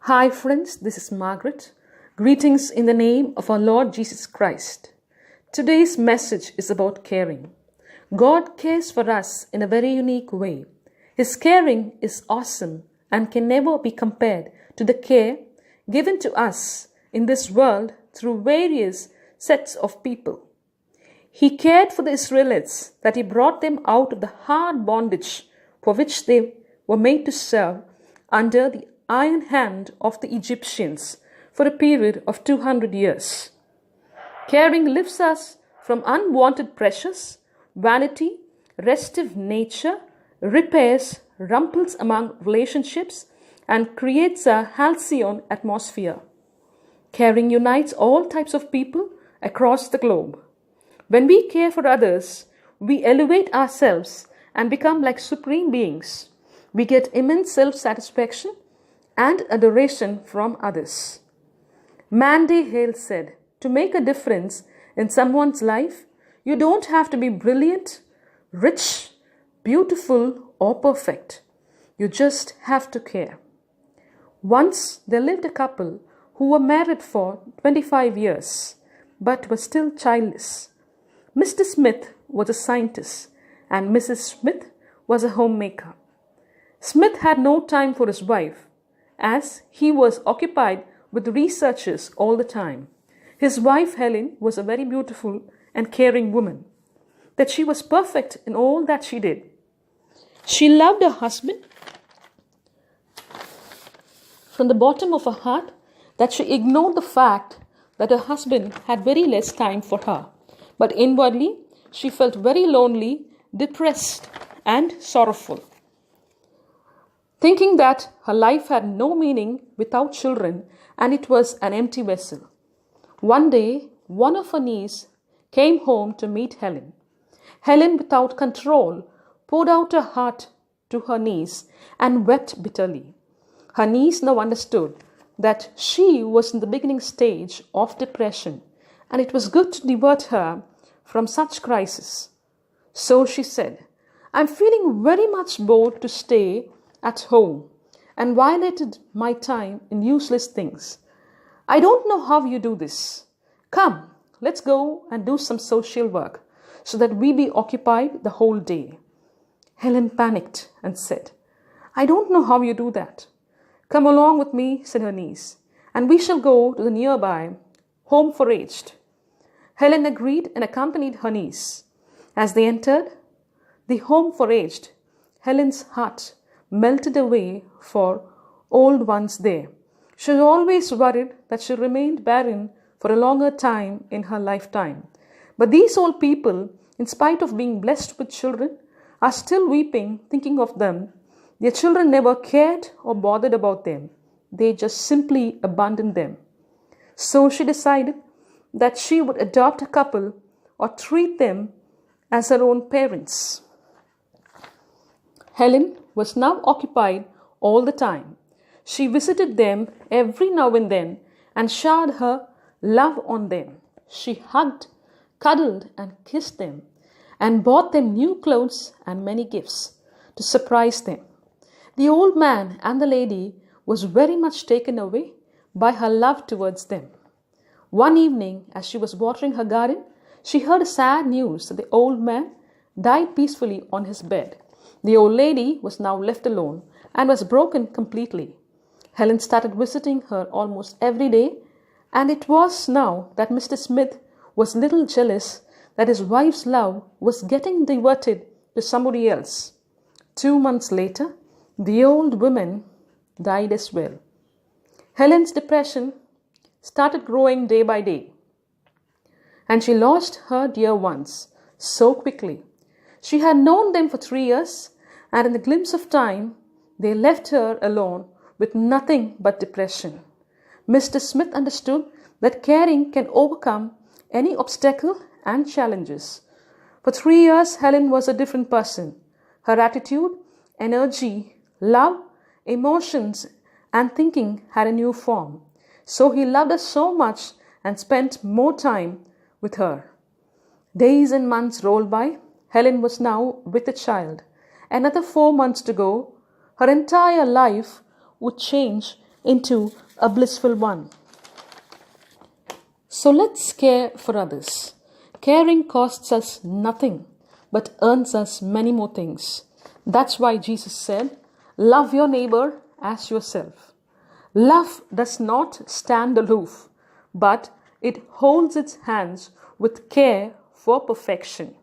Hi, friends, this is Margaret. Greetings in the name of our Lord Jesus Christ. Today's message is about caring. God cares for us in a very unique way. His caring is awesome and can never be compared to the care given to us in this world through various sets of people. He cared for the Israelites that He brought them out of the hard bondage for which they were made to serve under the iron hand of the Egyptians for a period of 200 years. Caring lifts us from unwanted pressures, vanity, restive nature, repairs, rumples among relationships, and creates a halcyon atmosphere. Caring unites all types of people across the globe. When we care for others, we elevate ourselves and become like supreme beings. We get immense self-satisfaction and adoration from others. Mandy Hale said, to make a difference in someone's life, you don't have to be brilliant, rich, beautiful, or perfect. You just have to care. Once there lived a couple who were married for 25 years but were still childless. Mr. Smith was a scientist and Mrs. Smith was a homemaker. Smith had no time for his wife as he was occupied with researches all the time. His wife Helen was a very beautiful and caring woman, that she was perfect in all that she did. She loved her husband from the bottom of her heart, that she ignored the fact that her husband had very less time for her. But inwardly, she felt very lonely, depressed, and sorrowful, thinking that her life had no meaning without children and it was an empty vessel. One day, one of her niece came home to meet Helen. Helen, without control, poured out her heart to her niece and wept bitterly. Her niece now understood that she was in the beginning stage of depression and it was good to divert her from such crisis. So she said, "I'm feeling very much bored to stay at home and violated my time in useless things. I don't know how you do this. Come, let's go and do some social work so that we be occupied the whole day." Helen panicked and said, "I don't know how you do that." "Come along with me," said her niece, "and we shall go to the nearby home for aged." Helen agreed and accompanied her niece. As they entered the home for aged, Helen's heart melted away for old ones there. She was always worried that she remained barren for a longer time in her lifetime. But these old people, in spite of being blessed with children, are still weeping, thinking of them. Their children never cared or bothered about them. They just simply abandoned them. So she decided that she would adopt a couple or treat them as her own parents. Helen was now occupied all the time. She visited them every now and then and showered her love on them. She hugged, cuddled, and kissed them and bought them new clothes and many gifts to surprise them. The old man and the lady was very much taken away by her love towards them. One evening, as she was watering her garden, she heard sad news that the old man died peacefully on his bed. The old lady was now left alone and was broken completely. Helen started visiting her almost every day, and it was now that Mr. Smith was little jealous that his wife's love was getting diverted to somebody else. 2 months later, the old woman died as well. Helen's depression started growing day by day, and she lost her dear ones so quickly. She had known them for 3 years, and in the glimpse of time, they left her alone with nothing but depression. Mr. Smith understood that caring can overcome any obstacle and challenges. For 3 years, Helen was a different person. Her attitude, energy, love, emotions, and thinking had a new form. So he loved her so much and spent more time with her. Days and months rolled by. Helen was now with a child. Another 4 months to go. Her entire life would change into a blissful one. So let's care for others. Caring costs us nothing, but earns us many more things. That's why Jesus said, love your neighbor as yourself. Love does not stand aloof, but it holds its hands with care for perfection.